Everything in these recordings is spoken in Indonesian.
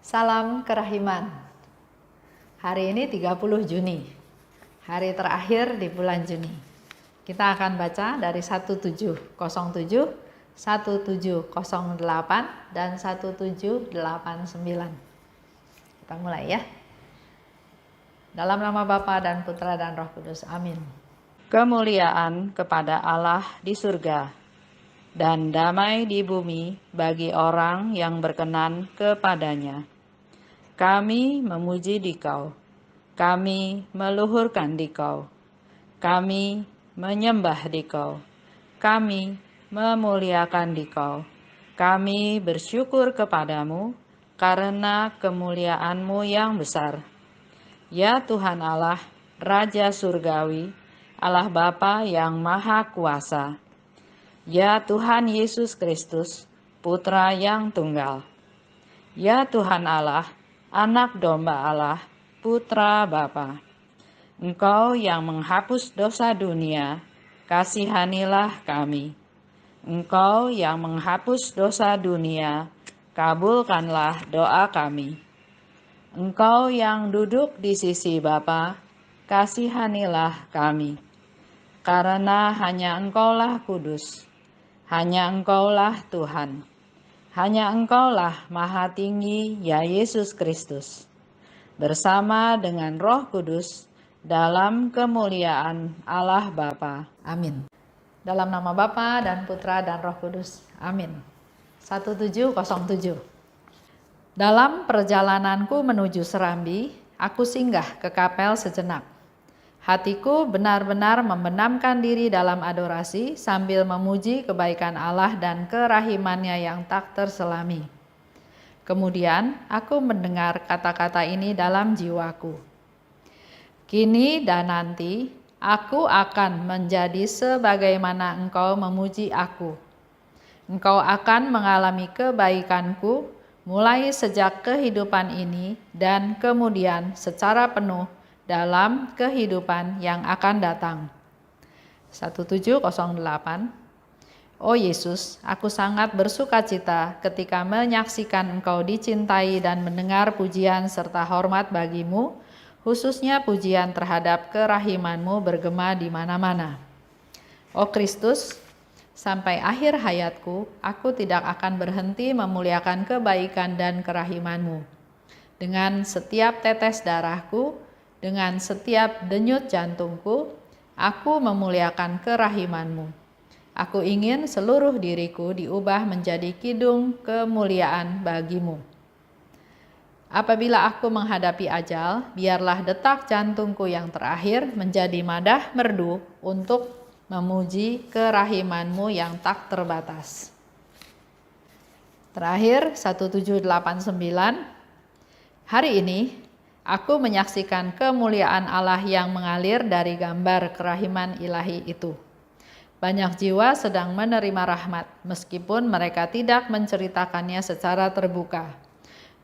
Salam kerahiman. Hari ini 30 Juni, hari terakhir di bulan Juni. Kita akan baca dari 1707, 1708, dan 1789. Kita mulai ya. Dalam nama Bapa dan Putra dan Roh Kudus. Amin. Kemuliaan kepada Allah di surga dan damai di bumi bagi orang yang berkenan kepadanya. Kami memuji Dikau, kami meluhurkan Dikau, kami menyembah Dikau, kami memuliakan Dikau, kami bersyukur kepadamu karena kemuliaan-Mu yang besar. Ya Tuhan Allah, Raja Surgawi, Allah Bapa yang Maha Kuasa. Ya Tuhan Yesus Kristus, Putra yang Tunggal. Ya Tuhan Allah, Anak Domba Allah, Putra Bapa. Engkau yang menghapus dosa dunia, kasihanilah kami. Engkau yang menghapus dosa dunia, kabulkanlah doa kami. Engkau yang duduk di sisi Bapa, kasihanilah kami. Karena hanya Engkaulah kudus, hanya Engkaulah Tuhan, hanya Engkaulah Maha Tinggi, ya Yesus Kristus, bersama dengan Roh Kudus dalam kemuliaan Allah Bapa. Amin. Dalam nama Bapa dan Putra dan Roh Kudus. Amin. 1707. Dalam perjalananku menuju Serambi, aku singgah ke kapel sejenak. Hatiku benar-benar membenamkan diri dalam adorasi sambil memuji kebaikan Allah dan kerahimannya yang tak terselami. Kemudian aku mendengar kata-kata ini dalam jiwaku. Kini dan nanti aku akan menjadi sebagaimana Engkau memuji aku. Engkau akan mengalami kebaikanku mulai sejak kehidupan ini dan kemudian secara penuh dalam kehidupan yang akan datang. 1708. Oh Yesus, aku sangat bersukacita ketika menyaksikan Engkau dicintai dan mendengar pujian serta hormat bagimu, khususnya pujian terhadap kerahiman-Mu bergema di mana-mana. Oh Kristus, sampai akhir hayatku, aku tidak akan berhenti memuliakan kebaikan dan kerahiman-Mu. Dengan setiap tetes darahku, dengan setiap denyut jantungku, aku memuliakan kerahiman-Mu. Aku ingin seluruh diriku diubah menjadi kidung kemuliaan bagi-Mu. Apabila aku menghadapi ajal, biarlah detak jantungku yang terakhir menjadi madah merdu untuk memuji kerahiman-Mu yang tak terbatas. Terakhir, 1789. Hari ini, aku menyaksikan kemuliaan Allah yang mengalir dari gambar kerahiman ilahi itu. Banyak jiwa sedang menerima rahmat, meskipun mereka tidak menceritakannya secara terbuka.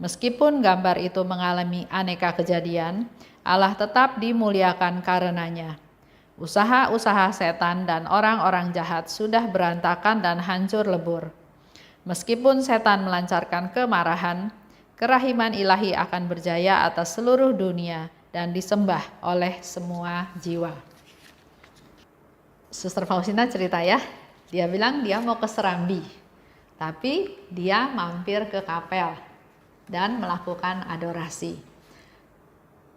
Meskipun gambar itu mengalami aneka kejadian, Allah tetap dimuliakan karenanya. Usaha-usaha setan dan orang-orang jahat sudah berantakan dan hancur lebur. Meskipun setan melancarkan kemarahan, kerahiman ilahi akan berjaya atas seluruh dunia dan disembah oleh semua jiwa. Suster Faustina cerita ya, dia bilang dia mau ke Serambi, tapi dia mampir ke kapel dan melakukan adorasi.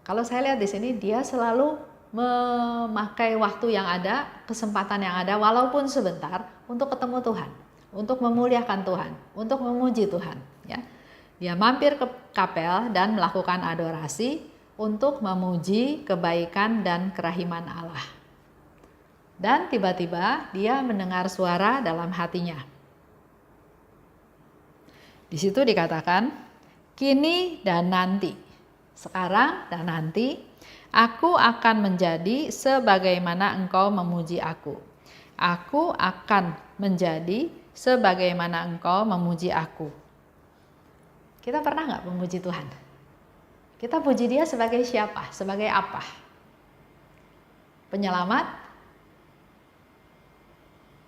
Kalau saya lihat di sini, dia selalu memakai waktu yang ada, kesempatan yang ada, walaupun sebentar, untuk ketemu Tuhan, untuk memuliakan Tuhan, untuk memuji Tuhan. Ya. Dia mampir ke kapel dan melakukan adorasi untuk memuji kebaikan dan kerahiman Allah. Dan tiba-tiba dia mendengar suara dalam hatinya. Di situ dikatakan, kini dan nanti, sekarang dan nanti, aku akan menjadi sebagaimana Engkau memuji aku. Aku akan menjadi sebagaimana Engkau memuji aku. Kita pernah nggak memuji Tuhan? Kita puji Dia sebagai siapa? Sebagai apa? Penyelamat?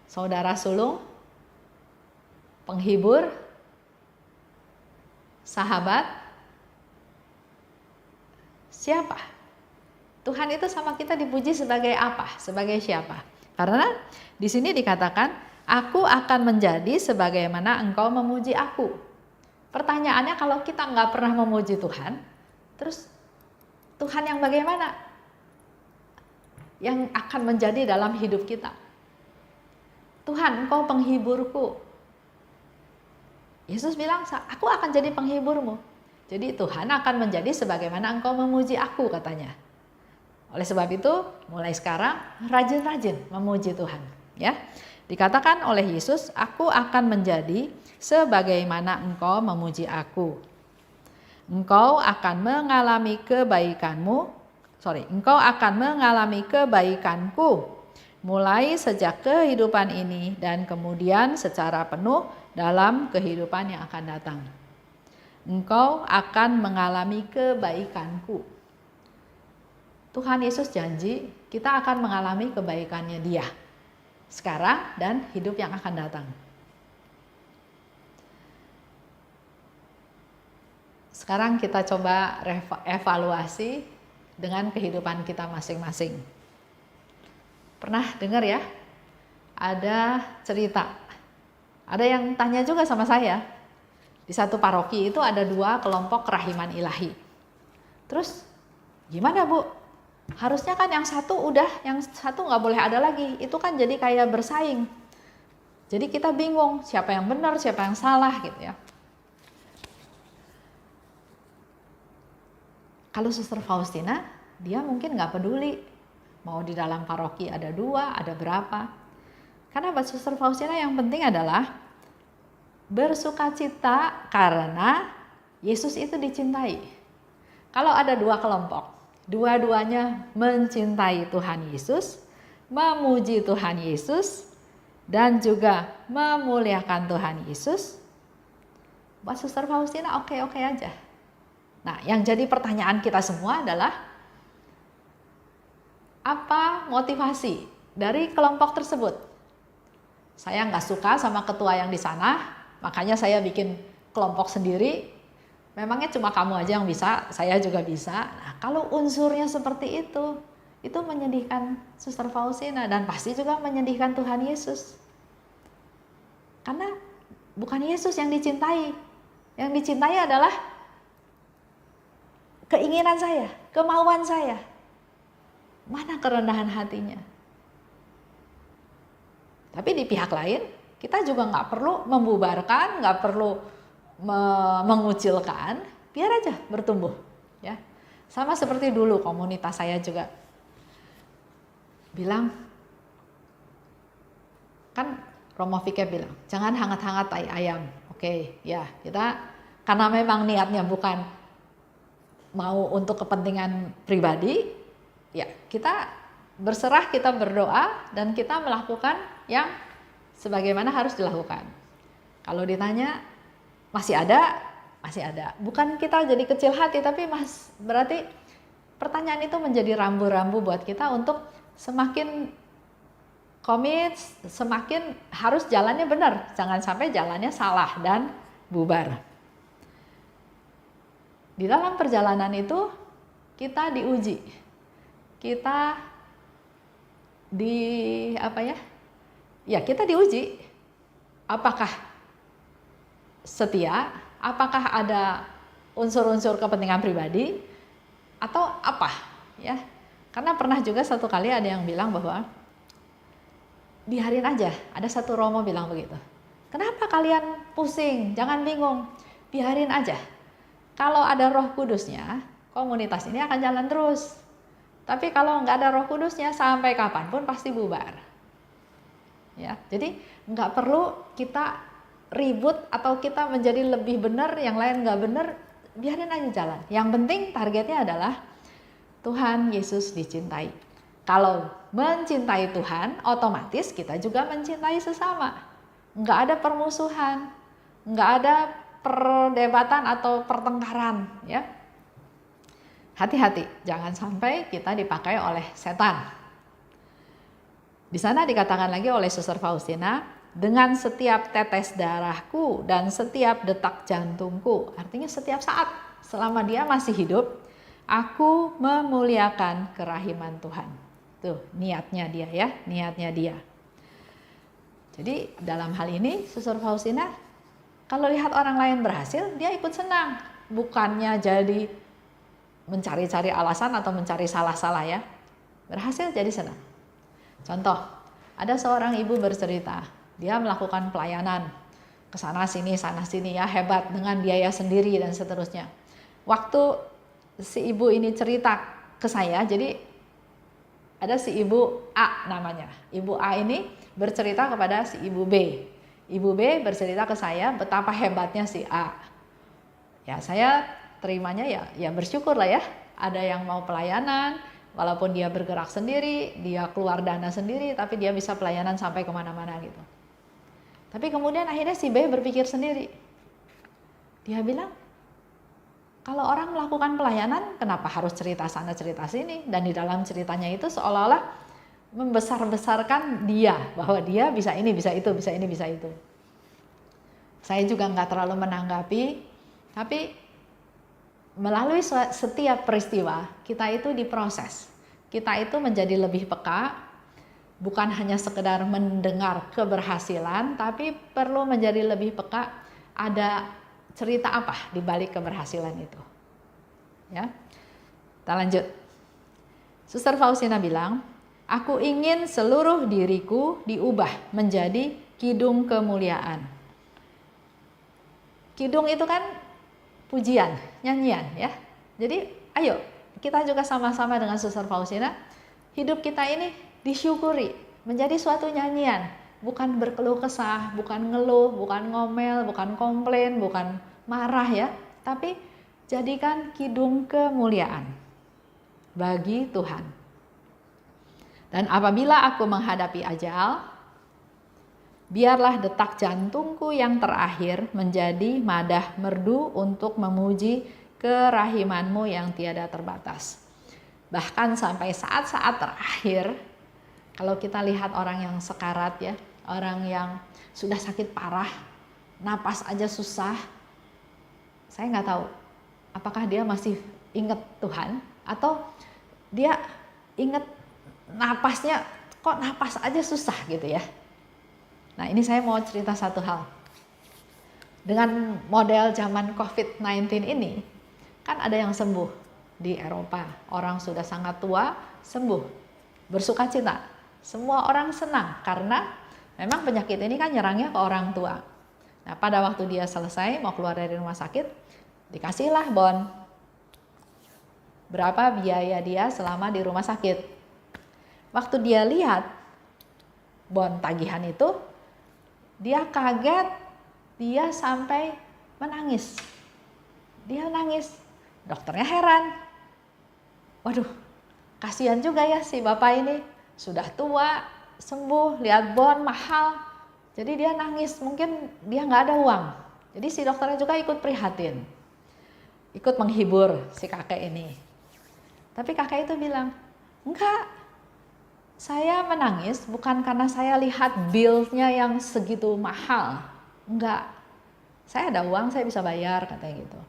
Saudara sulung? Penghibur? Sahabat? siapa? Tuhan itu sama kita dipuji sebagai apa? Sebagai siapa? Karena di sini dikatakan, aku akan menjadi sebagaimana engkau memuji aku. Pertanyaannya, kalau kita nggak pernah memuji Tuhan, terus Tuhan yang bagaimana? Yang akan menjadi dalam hidup kita. Tuhan, engkau penghiburku. Yesus bilang, aku akan jadi penghiburmu. Jadi Tuhan akan menjadi sebagaimana engkau memuji aku, katanya. Oleh sebab itu, mulai sekarang rajin-rajin memuji Tuhan. Ya, dikatakan oleh Yesus, aku akan menjadi sebagaimana engkau memuji aku. Engkau akan mengalami kebaikanku mulai sejak kehidupan ini dan kemudian secara penuh dalam kehidupan yang akan datang. Engkau akan mengalami kebaikanku. Tuhan Yesus janji kita akan mengalami kebaikannya Dia sekarang dan hidup yang akan datang. Sekarang kita coba evaluasi dengan kehidupan kita masing-masing. Pernah dengar ya? Ada cerita. Ada yang tanya juga sama saya. Di satu paroki itu ada 2 kelompok kerahiman ilahi. Terus gimana Bu? Harusnya kan yang satu udah, yang satu nggak boleh ada lagi. Itu kan jadi kayak bersaing. Jadi kita bingung siapa yang benar, siapa yang salah gitu ya. Kalau Suster Faustina, dia mungkin nggak peduli. Mau di dalam paroki ada 2, ada berapa. Karena buat Suster Faustina yang penting adalah bersukacita karena Yesus itu dicintai. Kalau ada 2 kelompok, dua-duanya mencintai Tuhan Yesus, memuji Tuhan Yesus, dan juga memuliakan Tuhan Yesus, buat Suster Faustina oke-oke aja. Nah, yang jadi pertanyaan kita semua adalah apa motivasi dari kelompok tersebut? Saya nggak suka sama ketua yang di sana, makanya saya bikin kelompok sendiri. Memangnya cuma kamu aja yang bisa, saya juga bisa. Nah, kalau unsurnya seperti itu menyedihkan Suster Faustina dan pasti juga menyedihkan Tuhan Yesus. Karena bukan Yesus yang dicintai. Yang dicintai adalah keinginan saya, kemauan saya. Mana kerendahan hatinya? Tapi di pihak lain, kita juga nggak perlu membubarkan, nggak perlu mengucilkan, biar aja bertumbuh. Ya, sama seperti dulu komunitas saya juga bilang, kan Romo Vike bilang, jangan hangat-hangat tai ayam. Oke, ya kita karena memang niatnya bukan mau untuk kepentingan pribadi, ya kita berserah, kita berdoa, dan kita melakukan yang sebagaimana harus dilakukan. Kalau ditanya masih ada. Bukan kita jadi kecil hati, tapi berarti pertanyaan itu menjadi rambu-rambu buat kita untuk semakin komit, semakin harus jalannya benar. Jangan sampai jalannya salah dan bubar. Di dalam perjalanan itu kita diuji. Kita kita diuji. Apakah setia? Apakah ada unsur-unsur kepentingan pribadi? Atau apa? Ya, karena pernah juga satu kali ada yang bilang bahwa biarin aja. Ada satu Romo bilang begitu. Kenapa kalian pusing? Jangan bingung. Biarin aja. Kalau ada Roh Kudusnya, komunitas ini akan jalan terus. Tapi kalau nggak ada Roh Kudusnya, sampai kapanpun pasti bubar. Ya, jadi nggak perlu kita ribut atau kita menjadi lebih benar, yang lain nggak benar, biarin aja jalan. Yang penting targetnya adalah Tuhan Yesus dicintai. Kalau mencintai Tuhan, otomatis kita juga mencintai sesama. Nggak ada permusuhan, nggak ada perdebatan atau pertengkaran. Ya, hati-hati, jangan sampai kita dipakai oleh setan. Di sana dikatakan lagi oleh Suster Faustina, dengan setiap tetes darahku dan setiap detak jantungku, artinya setiap saat selama dia masih hidup, Aku memuliakan kerahiman Tuhan. Tuh niatnya dia ya, niatnya dia. Jadi dalam hal ini Suster Faustina kalau lihat orang lain berhasil, dia ikut senang. Bukannya jadi mencari-cari alasan atau mencari salah-salah ya. Berhasil jadi senang. Contoh, ada seorang ibu bercerita, dia melakukan pelayanan ke sana sini ya, hebat dengan biaya sendiri dan seterusnya. Waktu si ibu ini cerita ke saya, jadi ada si ibu A namanya. Ibu A ini bercerita kepada si ibu B. Ibu B bercerita ke saya betapa hebatnya si A. Ya saya terimanya ya bersyukur lah ya. Ada yang mau pelayanan, walaupun dia bergerak sendiri, dia keluar dana sendiri, tapi dia bisa pelayanan sampai kemana-mana gitu. Tapi kemudian akhirnya si B berpikir sendiri. Dia bilang, kalau orang melakukan pelayanan, kenapa harus cerita sana cerita sini? Dan di dalam ceritanya itu seolah-olah membesar-besarkan dia, bahwa dia bisa ini, bisa itu, bisa ini, bisa itu. Saya juga nggak terlalu menanggapi, tapi melalui setiap peristiwa, kita itu diproses. Kita itu menjadi lebih peka, bukan hanya sekedar mendengar keberhasilan, tapi perlu menjadi lebih peka, ada cerita apa di balik keberhasilan itu. Ya. Kita lanjut. Suster Faustina bilang, aku ingin seluruh diriku diubah menjadi kidung kemuliaan. Kidung itu kan pujian, nyanyian ya. Jadi ayo kita juga sama-sama dengan Suster Faustina, hidup kita ini disyukuri menjadi suatu nyanyian. Bukan berkeluh kesah, bukan ngeluh, bukan ngomel, bukan komplain, bukan marah ya. Tapi jadikan kidung kemuliaan bagi Tuhan. Dan apabila aku menghadapi ajal, biarlah detak jantungku yang terakhir menjadi madah merdu untuk memuji kerahimanmu yang tiada terbatas. Bahkan sampai saat-saat terakhir, kalau kita lihat orang yang sekarat ya, orang yang sudah sakit parah, napas aja susah, saya nggak tahu apakah dia masih ingat Tuhan atau dia ingat napasnya, kok napas aja susah gitu ya. Nah ini saya mau cerita satu hal. Dengan model zaman COVID-19 ini, kan ada yang sembuh di Eropa. Orang sudah sangat tua, sembuh, bersukacita. Semua orang senang karena memang penyakit ini kan nyerangnya ke orang tua. Nah pada waktu dia selesai mau keluar dari rumah sakit, dikasihlah bon. Berapa biaya dia selama di rumah sakit. Waktu dia lihat bon tagihan itu, dia kaget, dia sampai menangis. Dia nangis, dokternya heran. Waduh, kasihan juga ya si bapak ini, sudah tua, sembuh, lihat bon mahal. Jadi dia nangis, mungkin dia nggak ada uang. Jadi si dokternya juga ikut prihatin, ikut menghibur si kakek ini. Tapi kakek itu bilang, enggak, saya menangis bukan karena saya lihat bill-nya yang segitu mahal. Enggak, saya ada uang, saya bisa bayar, katanya gitu.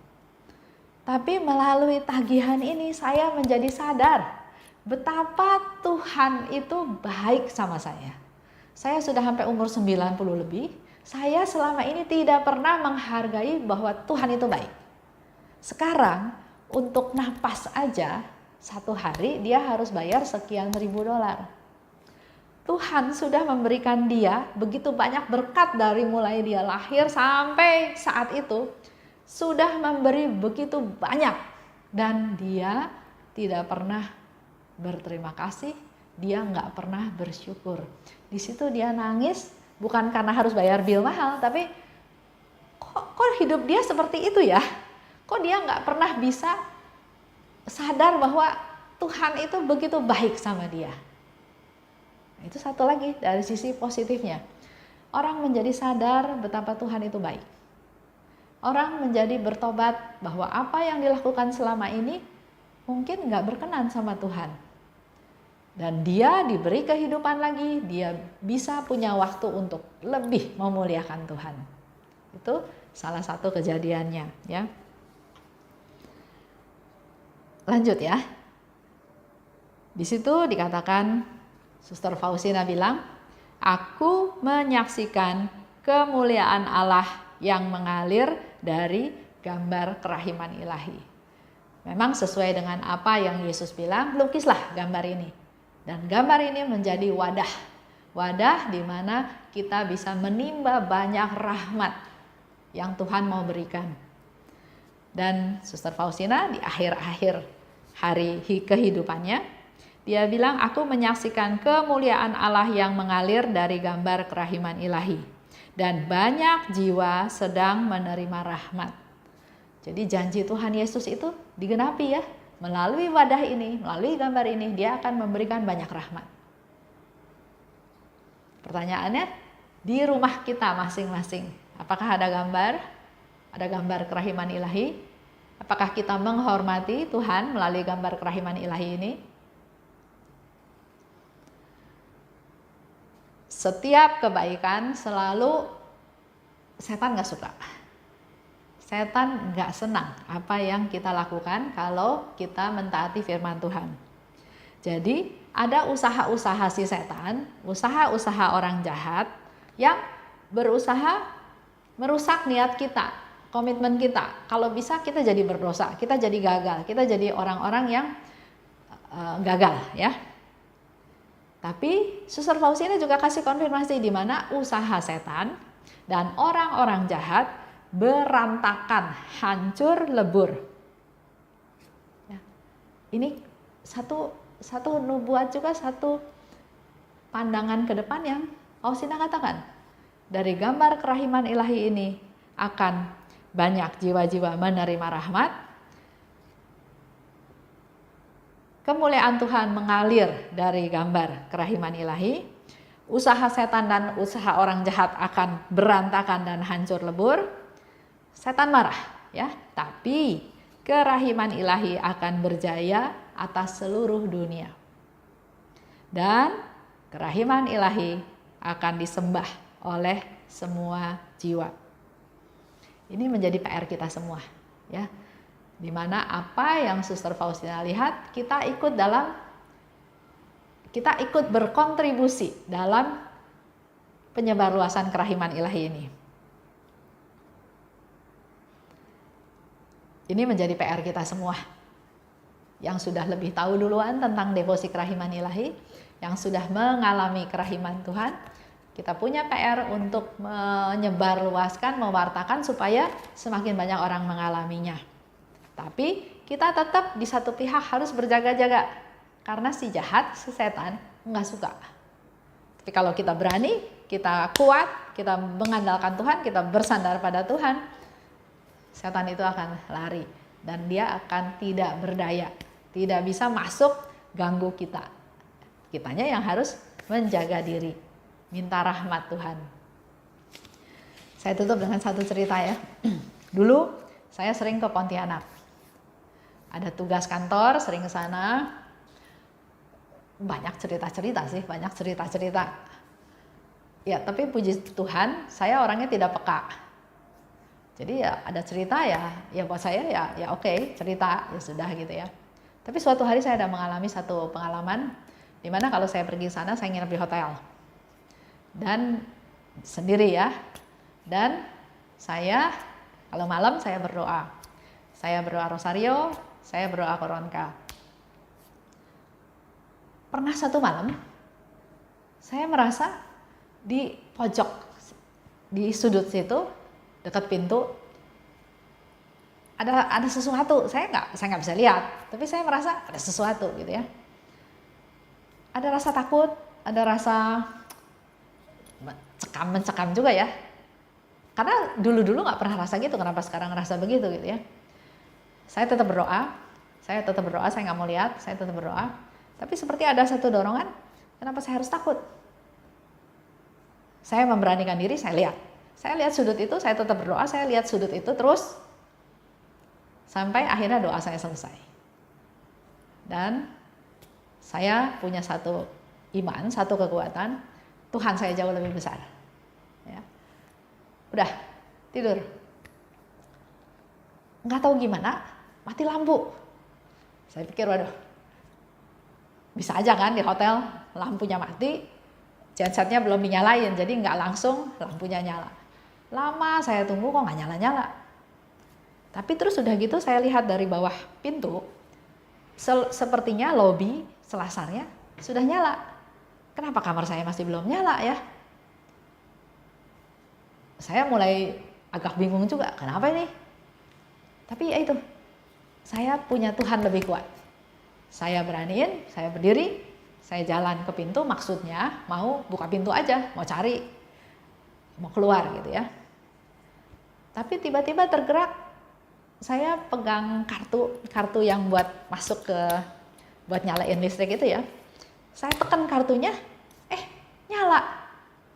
Tapi melalui tagihan ini saya menjadi sadar betapa Tuhan itu baik sama saya. Saya sudah sampai umur 90 lebih, saya selama ini tidak pernah menghargai bahwa Tuhan itu baik. Sekarang untuk napas aja satu hari dia harus bayar sekian ribu dolar. Tuhan sudah memberikan dia begitu banyak berkat dari mulai dia lahir sampai saat itu, sudah memberi begitu banyak dan dia tidak pernah berterima kasih, dia nggak pernah bersyukur. Di situ dia nangis bukan karena harus bayar bil mahal, tapi kok hidup dia seperti itu ya? Kok dia nggak pernah bisa sadar bahwa Tuhan itu begitu baik sama dia. Itu satu lagi dari sisi positifnya. Orang menjadi sadar betapa Tuhan itu baik. Orang menjadi bertobat bahwa apa yang dilakukan selama ini mungkin nggak berkenan sama Tuhan. Dan dia diberi kehidupan lagi, dia bisa punya waktu untuk lebih memuliakan Tuhan. Itu salah satu kejadiannya ya. Lanjut ya. Di situ dikatakan, Suster Faustina bilang, aku menyaksikan kemuliaan Allah yang mengalir dari gambar kerahiman ilahi. Memang sesuai dengan apa yang Yesus bilang, lukislah gambar ini. Dan gambar ini menjadi wadah. Wadah di mana kita bisa menimba banyak rahmat yang Tuhan mau berikan. Dan Suster Faustina di akhir-akhir hari kehidupannya, dia bilang, aku menyaksikan kemuliaan Allah yang mengalir dari gambar kerahiman ilahi. Dan banyak jiwa sedang menerima rahmat. Jadi janji Tuhan Yesus itu digenapi ya. Melalui wadah ini, melalui gambar ini, dia akan memberikan banyak rahmat. Pertanyaannya, di rumah kita masing-masing, apakah ada gambar? Ada gambar kerahiman ilahi? Apakah kita menghormati Tuhan melalui gambar kerahiman ilahi ini? Setiap kebaikan selalu setan gak suka. Setan gak senang apa yang kita lakukan kalau kita mentaati firman Tuhan. Jadi ada usaha-usaha si setan, usaha-usaha orang jahat yang berusaha merusak niat kita, komitmen kita. Kalau bisa kita jadi berdosa, kita jadi gagal, kita jadi orang-orang yang gagal ya. Tapi Suster Faustina juga kasih konfirmasi di mana usaha setan dan orang-orang jahat berantakan, hancur lebur. Ya. Ini satu nubuat juga, satu pandangan ke depan yang Faustina katakan. Dari gambar kerahiman ilahi ini akan banyak jiwa-jiwa menerima rahmat. Kemuliaan Tuhan mengalir dari gambar kerahiman ilahi. Usaha setan dan usaha orang jahat akan berantakan dan hancur lebur. Setan marah ya, tapi kerahiman ilahi akan berjaya atas seluruh dunia. Dan kerahiman ilahi akan disembah oleh semua jiwa. Ini menjadi PR kita semua ya. Di mana apa yang Suster Faustina lihat, kita ikut berkontribusi dalam penyebarluasan kerahiman ilahi ini. Ini menjadi PR kita semua. Yang sudah lebih tahu duluan tentang devosi kerahiman ilahi, yang sudah mengalami kerahiman Tuhan, kita punya PR untuk menyebarluaskan, mewartakan supaya semakin banyak orang mengalaminya. Tapi kita tetap di satu pihak harus berjaga-jaga. Karena si jahat, si setan nggak suka. Tapi kalau kita berani, kita kuat, kita mengandalkan Tuhan, kita bersandar pada Tuhan, setan itu akan lari. Dan dia akan tidak berdaya. Tidak bisa masuk ganggu kita. Kitanya yang harus menjaga diri. Minta rahmat Tuhan. Saya tutup dengan satu cerita ya. Dulu saya sering ke Pontianak. Ada tugas kantor, sering ke sana. Banyak cerita-cerita sih, banyak cerita-cerita. Ya, tapi puji Tuhan, saya orangnya tidak peka. Jadi ya ada cerita ya buat saya ya oke, cerita ya sudah gitu ya. Tapi suatu hari saya ada mengalami satu pengalaman di mana kalau saya pergi sana saya nginep di hotel. Dan sendiri ya. Dan saya kalau malam saya berdoa. Saya berdoa rosario, saya berdoa koronka. Pernah satu malam, saya merasa di pojok, di sudut situ, dekat pintu, ada sesuatu. Saya nggak bisa lihat, tapi saya merasa ada sesuatu gitu ya. Ada rasa takut, ada rasa mencekam juga ya. Karena dulu nggak pernah rasa gitu, kenapa sekarang ngerasa begitu gitu ya. Saya tetap berdoa, saya nggak mau lihat, saya tetap berdoa. Tapi seperti ada satu dorongan, kenapa saya harus takut? Saya memberanikan diri, saya lihat sudut itu, saya tetap berdoa, saya lihat sudut itu terus sampai akhirnya doa saya selesai. Dan saya punya satu iman, satu kekuatan, Tuhan saya jauh lebih besar. Ya. Udah tidur, nggak tahu gimana, mati lampu. Saya pikir, waduh, bisa aja kan di hotel lampunya mati, gensetnya belum dinyalain, jadi nggak langsung lampunya nyala. Lama saya tunggu kok nggak nyala-nyala. Tapi terus udah gitu saya lihat dari bawah pintu, sepertinya lobi selasarnya sudah nyala. Kenapa kamar saya masih belum nyala ya? Saya mulai agak bingung juga, kenapa ini? Tapi ya itu, saya punya Tuhan lebih kuat. Saya beraniin, saya berdiri, saya jalan ke pintu, maksudnya mau buka pintu aja, mau cari, mau keluar gitu ya. Tapi tiba-tiba tergerak, saya pegang kartu yang buat masuk buat nyalain listrik itu ya. Saya tekan kartunya, nyala.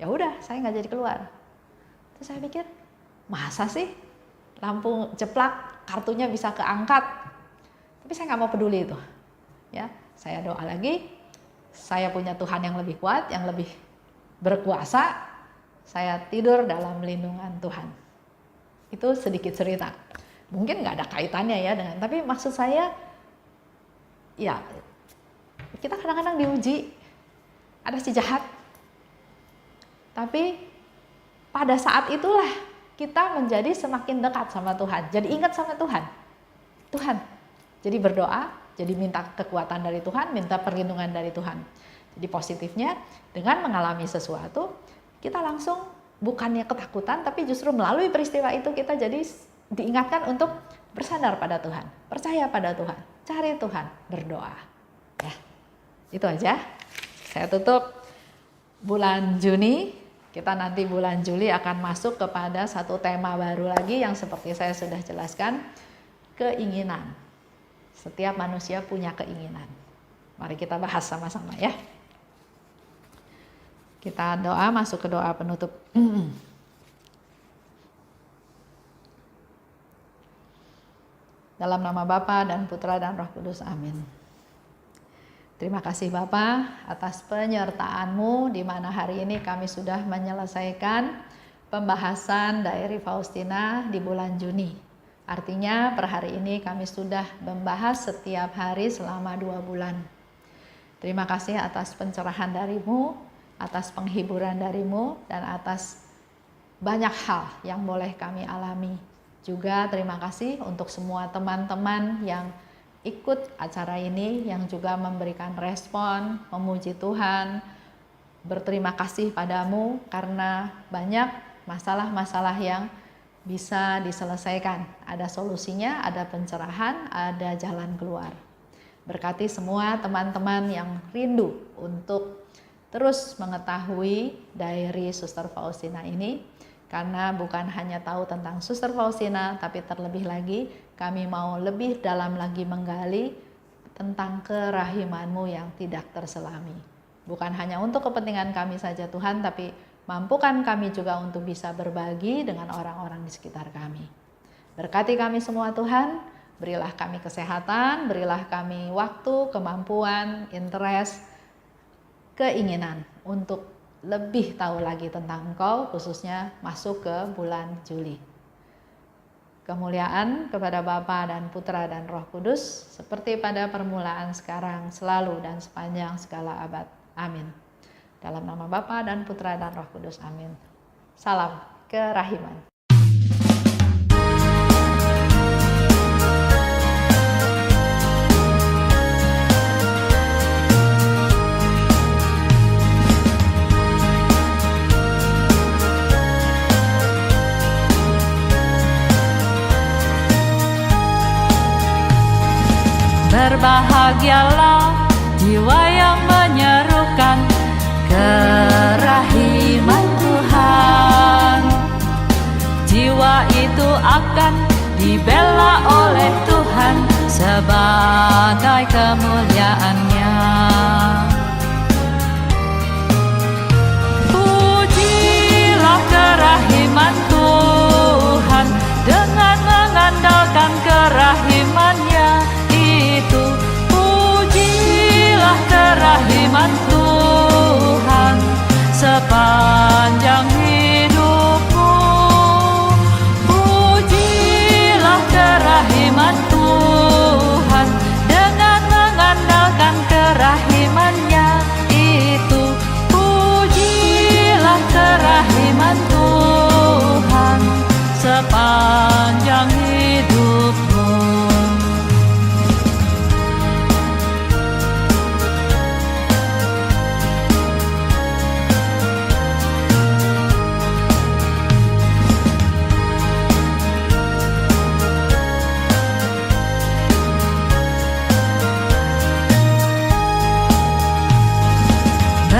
Ya udah, saya nggak jadi keluar. Terus saya pikir, masa sih lampu jeplak, kartunya bisa keangkat? Tapi saya nggak mau peduli itu. Ya, saya doa lagi. Saya punya Tuhan yang lebih kuat, yang lebih berkuasa. Saya tidur dalam lindungan Tuhan. Itu sedikit cerita. Mungkin nggak ada kaitannya ya dengan, tapi maksud saya, ya kita kadang-kadang diuji, ada si jahat. Tapi pada saat itulah kita menjadi semakin dekat sama Tuhan. Jadi ingat sama Tuhan. Tuhan. Jadi berdoa, jadi minta kekuatan dari Tuhan, minta perlindungan dari Tuhan. Jadi positifnya dengan mengalami sesuatu, kita langsung bukannya ketakutan, tapi justru melalui peristiwa itu kita jadi diingatkan untuk bersandar pada Tuhan, percaya pada Tuhan, cari Tuhan, berdoa. Ya, itu aja. Saya tutup bulan Juni. Kita nanti bulan Juli akan masuk kepada satu tema baru lagi yang seperti saya sudah jelaskan, keinginan. Setiap manusia punya keinginan. Mari kita bahas sama-sama ya. Kita doa, masuk ke doa penutup. Dalam nama Bapa dan Putra dan Roh Kudus, amin. Terima kasih Bapa atas penyertaan-Mu di mana hari ini kami sudah menyelesaikan pembahasan Diary Faustina di bulan Juni. Artinya per hari ini kami sudah membahas setiap hari selama 2 bulan. Terima kasih atas pencerahan dari-Mu, atas penghiburan dari-Mu, dan atas banyak hal yang boleh kami alami. Juga terima kasih untuk semua teman-teman yang ikut acara ini, yang juga memberikan respon, memuji Tuhan, berterima kasih padamu karena banyak masalah-masalah yang bisa diselesaikan. Ada solusinya, ada pencerahan, ada jalan keluar. Berkati semua teman-teman yang rindu untuk terus mengetahui Diary Suster Faustina ini, karena bukan hanya tahu tentang Suster Faustina, tapi terlebih lagi kami mau lebih dalam lagi menggali tentang kerahiman-Mu yang tidak terselami. Bukan hanya untuk kepentingan kami saja Tuhan, tapi mampukan kami juga untuk bisa berbagi dengan orang-orang di sekitar kami. Berkati kami semua Tuhan, berilah kami kesehatan, berilah kami waktu, kemampuan, interest, keinginan untuk lebih tahu lagi tentang Engkau, khususnya masuk ke bulan Juli. Kemuliaan kepada Bapa dan Putra dan Roh Kudus, seperti pada permulaan, sekarang, selalu, dan sepanjang segala abad. Amin. Dalam nama Bapa dan Putra dan Roh Kudus. Amin. Salam kerahiman. Berbahagialah jiwa yang menyerukan kerahiman Tuhan. Jiwa itu akan dibela oleh Tuhan sebagai kemuliaan-Nya. Pujilah kerahiman Tuhan dengan mengandalkan kerahiman-Nya itu. Pujilah kerahiman Tuhan sepanjang hidupmu. Pujilah kerahiman Tuhan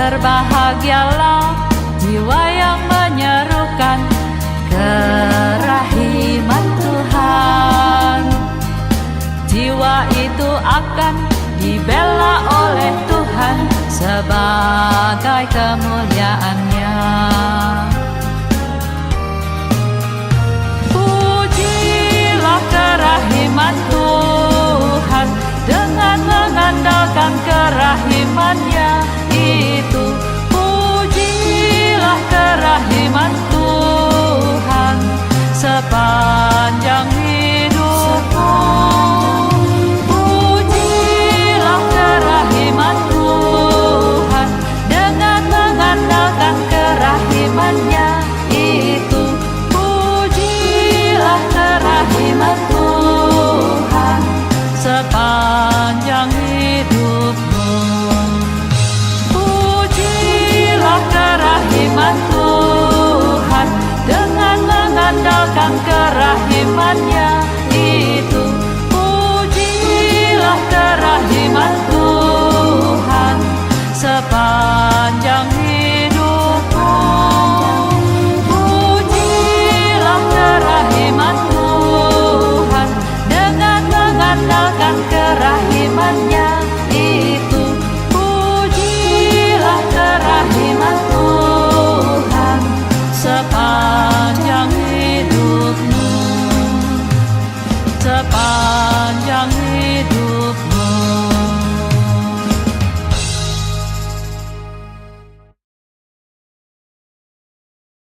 Berbahagialah jiwa yang menyerukan kerahiman Tuhan. Jiwa itu akan dibela oleh Tuhan sebagai kemuliaan-Nya. Pujilah kerahiman Tuhan dengan mengandalkan kerahiman-Nya itu. Pujilah kerahiman Tuhan sepanjang hidupmu. Pujilah kerahiman Tuhan dengan mengandalkan kerahiman-Nya itu. Pujilah kerahiman Tuhan sepanjang hidupmu. Pujilah kerahiman Tuhan dengan mengandalkan kerahiman-Nya itu. Pujilah kerahiman Tuhan sepanjang hidupmu. Pujilah kerahiman Tuhan dengan mengandalkan kerahiman-Nya